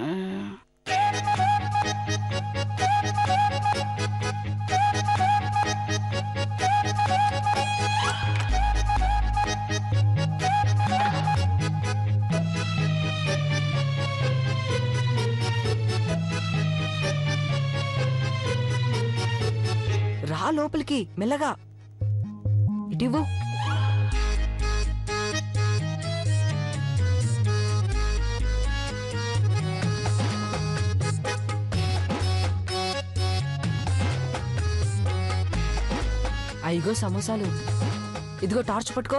రా లోపలికి మెల్లగా ఇటివ్వు. అయిగో సమోసాలు. ఇదిగో టార్చ్ పట్టుకో.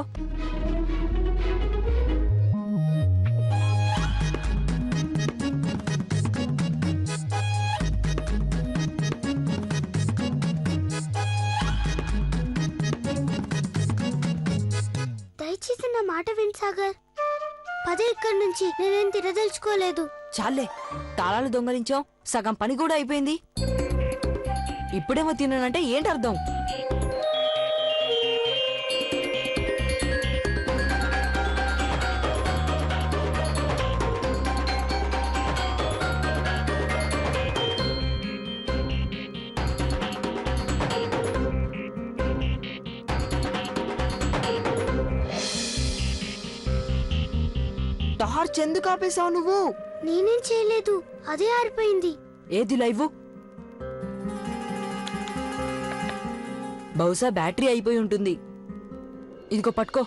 దయచేసి నా మాట విను సాగర్. పదే ఇక్కడి నుంచి నేనేం తిరదలుచుకోలేదు. చాలే, తాళాలు దొంగలించాం, సగం పని కూడా అయిపోయింది. ఇప్పుడేమో తిన్నానంటే ఏంటి అర్థం? టార్చ్ ఎందుకు ఆపేశావు నువ్వు? నేనేం చేయలేదు, అదే ఆరిపోయింది. ఏది లైవ్? బహుశా బ్యాటరీ అయిపోయి ఉంటుంది. ఇదిగో పట్టుకో.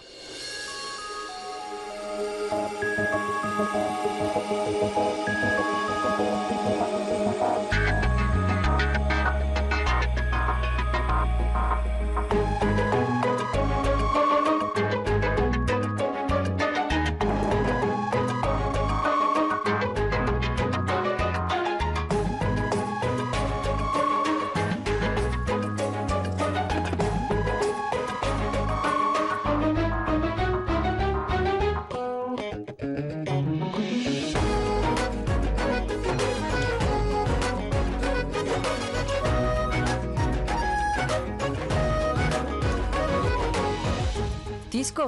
తీసుకో.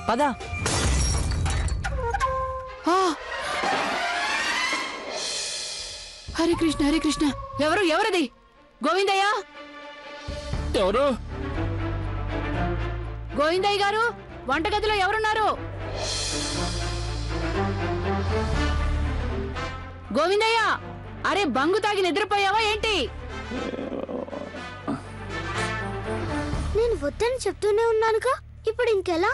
పద. హరే కృష్ణ హరే కృష్ణ. ఎవరది? గోవిందయ్య? ఎవరు? గోవిందయ్య గారు, వంటగదిలో ఎవరున్నారు? గోవిందయ్య, అరే బంగు తాగి నిద్రపోయావా ఏంటి? నేను వద్దని చెప్తూనే ఉన్నానుగా, ఇప్పుడు ఇంకెలా?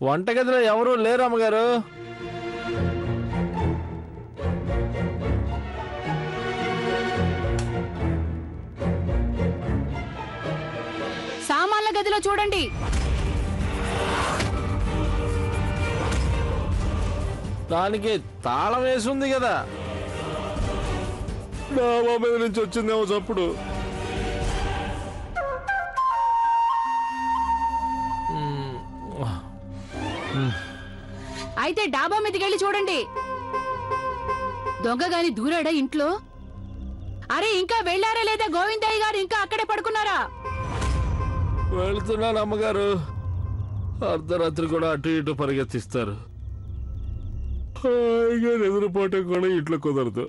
వంటగదిలో ఎవరు లేరు అమ్మగారు. సామాన్ల గదిలో చూడండి. దానికి తాళం వేసి ఉంది కదా. డాబా మీద నుంచి వచ్చిందేమో చప్పుడు. అయితే డాబా మీదకి వెళ్ళి చూడండి. దొంగ గాని దూరాడా ఇంట్లో? అరే ఇంకా వెళ్ళారా లేదా గోవిందయ్య గారు? ఇంకా అక్కడే పడుకున్నారా? వెళ్తున్నాను అమ్మగారు. అర్ధరాత్రి కూడా అటు ఇటు పరిగెత్తిస్తారు. నిద్రపోవటం కూడా ఇంట్లో కుదరదు.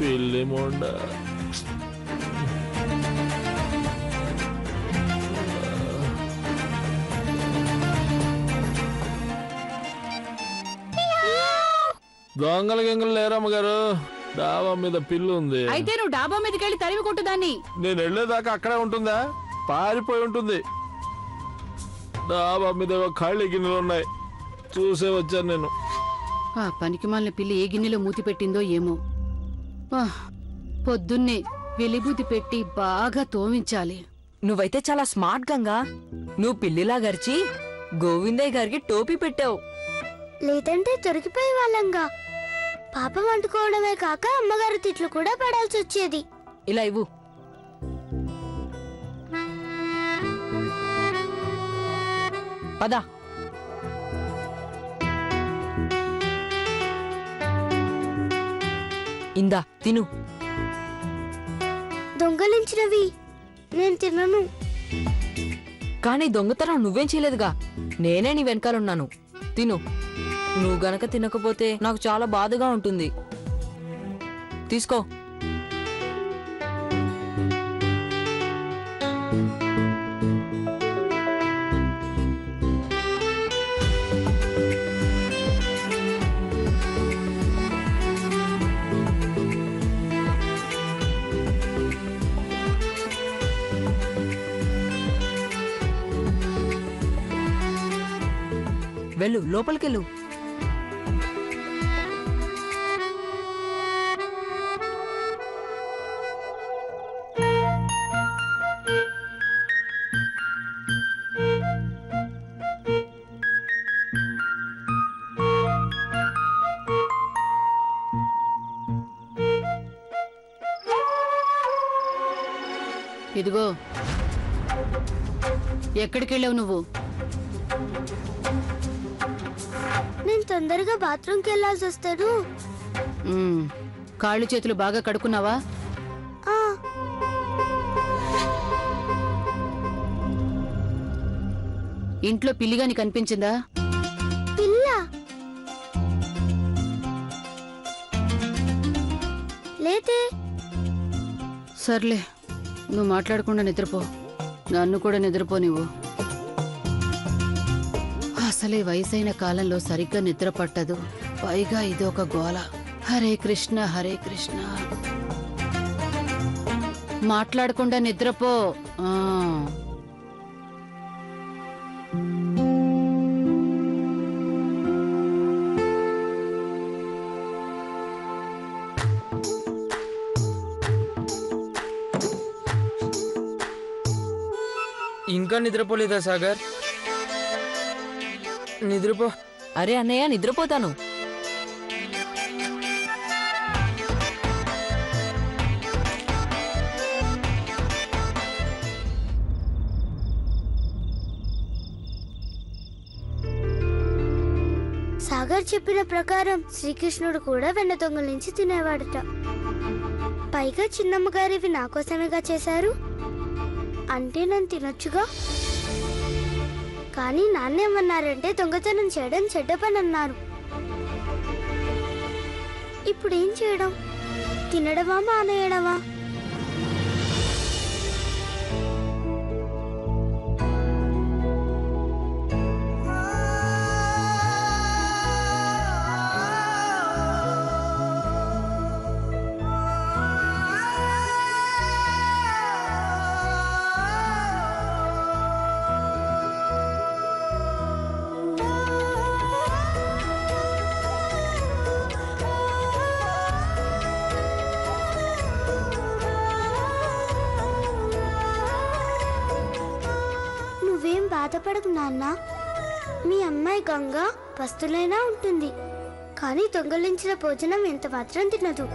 పిల్లి మొండ. దొంగల గింగలు లేరమ్మగారు. డాబా మీద పిల్లు ఉంది. అయితే నువ్వు డాబా మీదకి వెళ్ళి తరిమి కొట్టుదాన్ని. నేను వెళ్ళేదాకా అక్కడే ఉంటుందా? పారిపోయి ఉంటుంది. డాబా మీద ఖాళీ గిన్నెలు ఉన్నాయి, చూసే వచ్చాను నేను. ఆ పనికిమాలిన పిల్లి ఏ గిన్నెలో మూతి పెట్టిందో ఏమో. పొద్దున్నే వెలిబూతి పెట్టి బాగా తోమించాలి. నువ్వైతే చాలా స్మార్ట్ గంగా. నువ్వు పిల్లిలా గరిచి గోవిందయ్య గారికి టోపీ పెట్టావు. లేదంటే దొరికిపోయే వాళ్ళంగా. పాపం అంటుకోవడమే కాక అమ్మగారు తిట్లు కూడా పడాల్సి వచ్చేది. ఇలా ఇవ్వు. పదా. ఇందా తిను. దొంగలించినవి నేను తినను. కానీ దొంగతనం నువ్వేం చేయలేదుగా, నేనే నీ వెనకాలన్నాను. తిను. నువ్వు గనక తినకపోతే నాకు చాలా బాధగా ఉంటుంది. తీసుకో. వెళ్ళు, లోపలికెళ్ళు. ఇదిగో, ఎక్కడికెళ్ళావు నువ్వు? నేను తొందరగా బాత్రూమ్కి వెళ్ళాల్సి వస్తాడు. కాళ్ళు చేతులు బాగా కడుక్కున్నావా? ఆ, ఇంట్లో పిల్లిగాని కనిపించిందా? పిల్ల లేదే. సర్లే, నువ్వు మాట్లాడకుండా నిద్రపో. నన్ను కూడా నిద్రపో నువ్వు. అసలే వయసైన కాలంలో సరిగ్గా నిద్ర పట్టదు, పైగా ఇదొక గోల. హరే కృష్ణ హరే కృష్ణ. మాట్లాడకుండా నిద్రపో. ఇంకా నిద్రపోలేదా సాగర్? నిద్రపో. అరే అన్నయ్య, నిద్రపోతాను. సాగర్ చెప్పిన ప్రకారం శ్రీకృష్ణుడు కూడా వెన్న దొంగలించి తినేవాడట. పైగా చిన్నమ్మగారివి నా కోసమేగా చేశారు అంటే నేను తినొచ్చుగా. కానీ నాన్నేమన్నారంటే దొంగతనం చేయడం చెడ్డ పని అన్నారు. ఇప్పుడేం చేయడం? తినడమా మానేయడమా? బాధపడకు నాన్న. మీ అమ్మాయి గంగ పస్తులైనా ఉంటుంది, కానీ దొంగలించిన భోజనం ఎంత మాత్రం తినదు.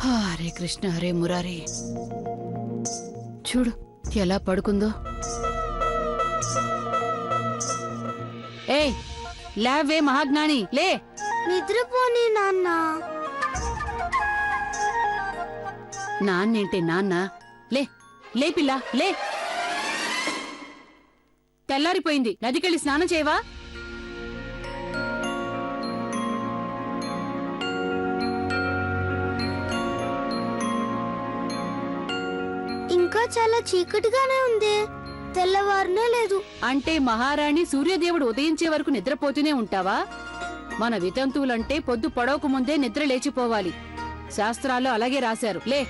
హరే కృష్ణ హరే మురారి. చూడు ఎలా పడుకుందో. లేవే మహాజ్ఞాని లే. నిద్రపోని నాన్న. నాన్నేంటే నాన్న? లే లే పిల్ల లే. తెల్లారిపోయింది, నదికెళ్ళి స్నానం చేయవా? ఇంకా చాలా చీకటిగానే ఉంది, తెల్లవారునే లేదు. అంటే మహారాణి సూర్యదేవుడు ఉదయించే వరకు నిద్రపోతూనే ఉంటావా? మన వితంతువులంటే పొద్దు పొడవకు ముందే నిద్ర లేచిపోవాలి. శాస్త్రాల్లో అలాగే రాశారు. లే.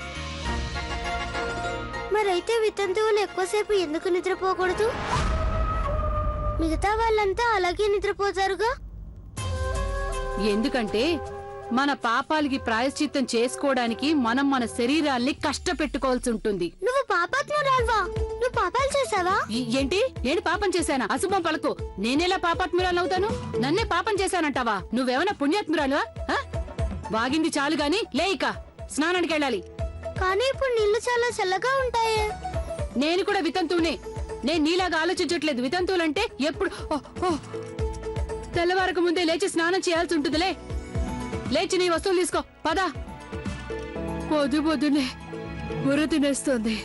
మరైతే వితంతువులు ఎక్కువసేపు ఎందుకు నిద్రపోకూడదు? మిగతా వాళ్ళంతా అలాగే నిద్రపోతారుగా. ఎందుకంటే మన పాపాలకి ప్రాయశ్చిత్తం చేసుకోవడానికి మనం మన శరీరాల్ని కష్టపెట్టుకోవాల్సి ఉంటుంది. నువ్వు పాపాత్మురాల్వా? నువ్వు పాపాలు చేసావా? ఏంటి? నేను పాపం చేశానా? అశుభం పలుకు. నేనేలా పాపాత్మురాలు అవుతాను? నన్నే పాపం చేశానంటావా? నువ్వేమైనా పుణ్యాత్మురాలువా? వాగింది చాలు గాని లే, ఇక స్నానానికి వెళ్ళాలి. కానీ ఇప్పుడు నీళ్లు చాలా చల్లగా ఉంటాయే. నేను కూడా వితంతువునే. నేను నీలాగా ఆలోచించట్లేదు. వితంతువులంటే ఎప్పుడు తెల్లవారకు ముందే లేచి స్నానం చేయాల్సి ఉంటుందిలే. లేచి నీ వస్తువులు తీసుకో, పద. పొద్దు పొద్దునే బుర్ర తినేస్తోంది.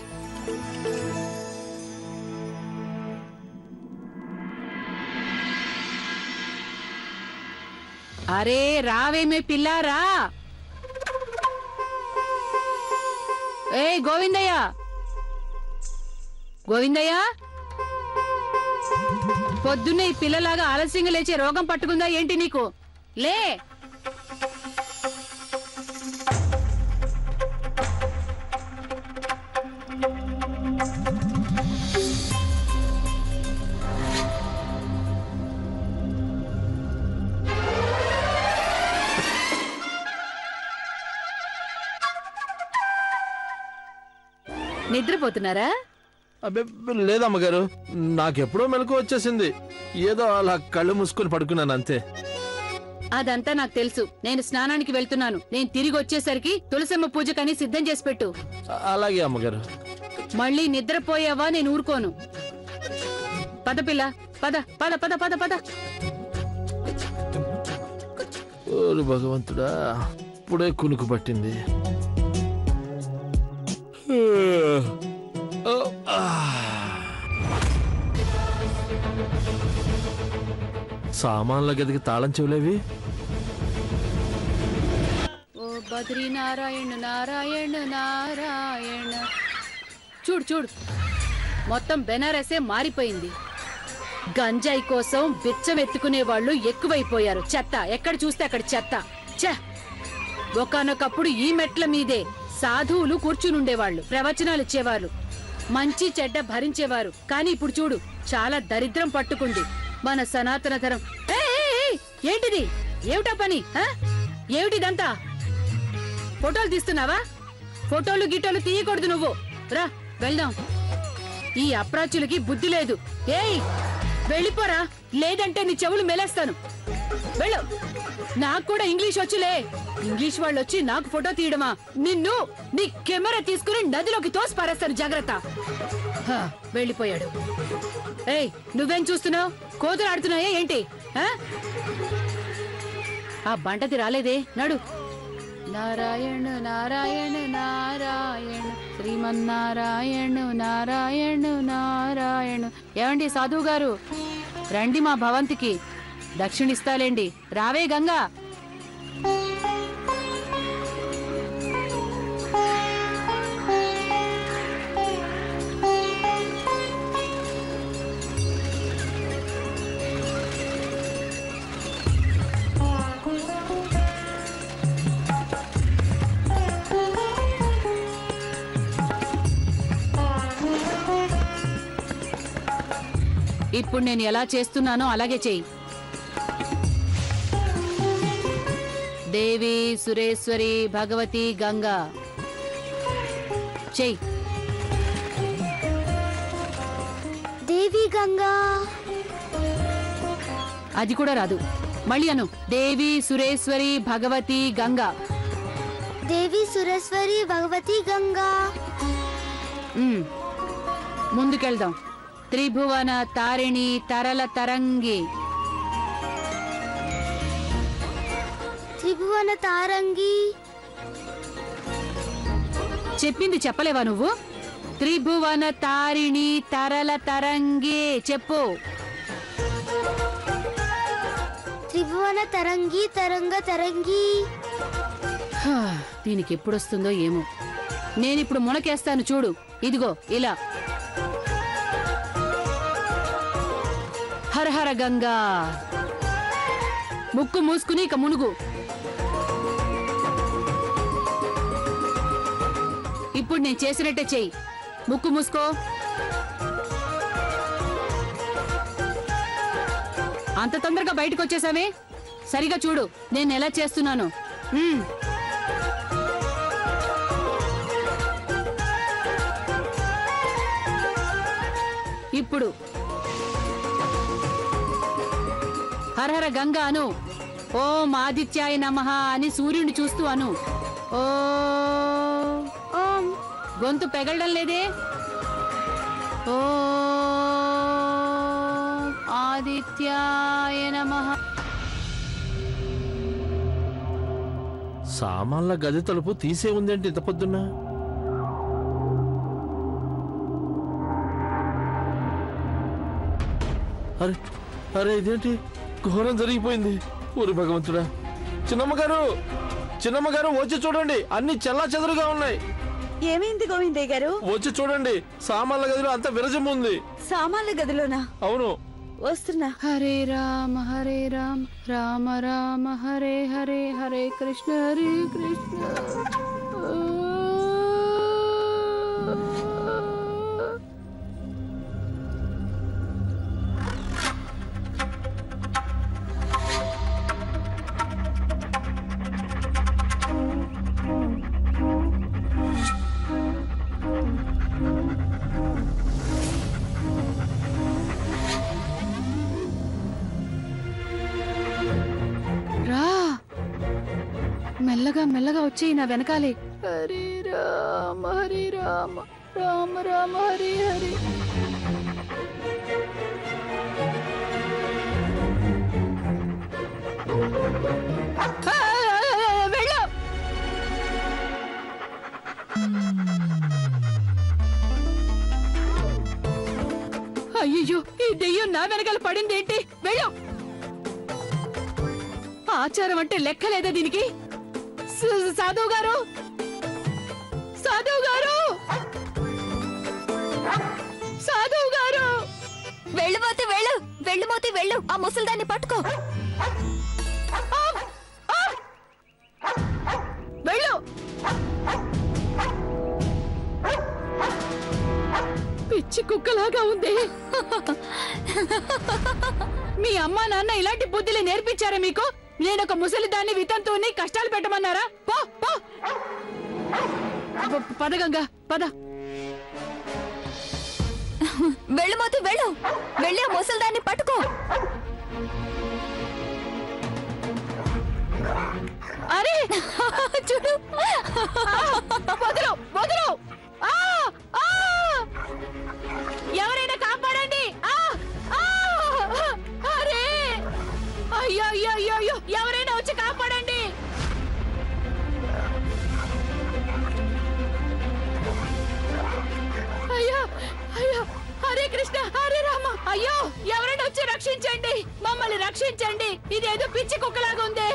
అరే రావేమే పిల్లారా. ఏ గోవిందయ్య, గోవిందయ్య, పొద్దున్నే ఈ పిల్లలాగా ఆలస్యంగా లేచే రోగం పట్టుకుందా ఏంటి నీకు? లే. నిద్రపోతున్నారా? అబ్బే లేదమ్మగారు, నాకెప్పుడో మెలకు వచ్చేసింది. ఏదో అలా కళ్ళు మూసుకొని పడుకున్నాను అంతే. అదంతా నాకు తెలుసు. నేను స్నానానికి వెళ్తున్నాను. నేను తిరిగి వచ్చేసరికి తులసమ్మ పూజకని సిద్ధం చేసి పెట్టు. అలాగే అమ్మగారు. మళ్ళీ నిద్రపోయావా నేను ఊరుకోను. పద పిల్ల, పద పద పద పద పద. ఓరు భగవంతుడా, ఇప్పుడే కునుకు పట్టింది. సామాన్ల గదికి తాళం చెవులేవి. ఓ బద్రీ నారాయణ నారాయణ నారాయణ. చూడు చూడు, మొత్తం బెనారసే మారిపోయింది. గంజాయి కోసం బిచ్చం ఎత్తుకునే వాళ్ళు ఎక్కువైపోయారు. చెత్త ఎక్కడ చూస్తే అక్కడ చెత్త. ఛ! ఒకానొకప్పుడు ఈ మెట్ల మీదే సాధువులు కూర్చునుండేవాళ్ళు, ప్రవచనాలు ఇచ్చేవారు, మంచి చెడ్డ భరించేవారు. కానీ ఇప్పుడు చూడు, చాలా దరిద్రం పట్టుకుంది మన సనాతన ధరం. ఏంటిది? ఏమిటా పని? ఏమిటిదంతా? ఫోటోలు తీస్తున్నావా? ఫోటోలు గిటోలు తీయకూడదు. నువ్వు రా వెళ్దాం. ఈ అప్రాచులకి బుద్ధి లేదు. ఏయ్ వెళ్ళిపోరా, లేదంటే నీ చెవులు మెలేస్తాను. వెళ్ళు. నాకు కూడా ఇంగ్లీష్ వచ్చులే. ఇంగ్లీష్ వాళ్ళు వచ్చి నాకు ఫోటో తీయడమా? నిన్ను నీ కెమెరా తీసుకుని నదిలోకి తోసి పారేస్తాను. జాగ్రత్త. వెళ్ళిపోయాడు. ఏయ్ నువ్వేం చూస్తున్నావు? కోతులు ఆడుతున్నాయా ఏంటి? ఆ బంటది రాలేదే. నడు. నారాయణ నారాయణ నారాయణ శ్రీమన్నారాయణ నారాయణ నారాయణ. ఏమండి సాధువు గారు, రండి మా భవంతికి, దక్షిణిస్తాలేండి. రావే గంగా. ఇప్పుడు నేను ఎలా చేస్తున్నానో అలాగే చెయ్యి. దేవి సురేశ్వరి భగవతి గంగా చెయ్యి. దేవి గంగా. అది కూడా రాదు. మళ్ళీ అను. దేవి సురేశ్వరి భగవతి గంగా. దేవి సురేశ్వరి భగవతి గంగా. ముందుకెళ్దాం. త్రిభువన తారిణి తరల తరంగి. త్రిభువన తారంగి. చెప్పింది చెప్పలేవా నువ్వు? త్రిభువన తారిణి తరల తరంగి చెప్పు. త్రిభువన తరంగి తరంగ తరంగి. దీనికి ఎప్పుడొస్తుందో ఏమో. నేనిప్పుడు మునకేస్తాను చూడు. ఇదిగో ఇలా. హర హర గంగా. ముక్కు మూసుకుని ఇక మునుగు. ఇప్పుడు నేను చేసినట్టే చెయ్యి. ముక్కు మూసుకో. అంత తొందరగా బయటకు వచ్చేసావే? సరిగా చూడు నేను ఎలా చేస్తున్నాను. ఇప్పుడు హరహర గంగా అను. ఓం ఆదిత్యాయ నమః అని సూర్యుని చూస్తూ అను. ఓం. గొంతు పెగలడం లేదే. ఓం ఆదిత్యాయ నమః. సామాన్ల గది తలుపు తీసే ఉందేంటి ఇంత పొద్దున్న? అరే అరే ఇదేంటి ఘోరం జరిగిపోయింది. ఊరి భగవంతుడా. చిన్నమ్మగారు, చిన్నమ్మగారు వచ్చి చూడండి, అన్ని చెల్లా చెదురుగా ఉన్నాయి. ఏమైంది గోవిందయ్య గారు? వచ్చి చూడండి, సామాన్ల గదిలో అంత విరజం ఉంది. సామాన్ల గదిలోనా? అవును. వస్తున్నా. హరే రామ రామ రామ హరే హరే హరే కృష్ణ కృష్ణ. మెల్లగా మెల్లగా వచ్చి నా వెనకాలే. హరే రామ రామ రామ హరే హరే. వెళ్ళు. అయ్యో ఈ దెయ్యం నా వెనకాల పడింది ఏంటి? వెళ్ళు. ఆచారం అంటే లెక్కలేదా దీనికి? సాధువు గారు, సాధువు గారు, సాధువు గారు. వెళ్ళుమోతి వెళ్ళు, వెళ్ళుమోతి వెళ్ళు. ఆ ముసల్దాన్ని పట్టుకో. వెళ్ళు. పిచ్చి కుక్కలాగా ఉంది. మీ అమ్మా నాన్న ఇలాంటి బుద్ధులు నేర్పించారా మీకు? నేనొక ముసలిదాన్ని వితంతువుని కష్టాలు పెట్టమన్నారా? పో పో. పద గంగా పద. వెళ్ళుమోతి వెళ్ళు, వెళ్ళి ఆ ముసల్దాన్ని పట్టుకో. అరే చూడు. వదలు వదలు. ఎవరైనా కాపాడండి. అరే అయ్యో అయ్యో అయ్యో అయ్యో, ఎవరైనా వచ్చి కాపాడండి. అయ్యో అయ్యో, హరే కృష్ణ హరే రామ. అయ్యో ఎవరైనా వచ్చి రక్షించండి, మమ్మల్ని రక్షించండి. ఇదేదో పిచ్చి కుక్కలాగా ఉంది.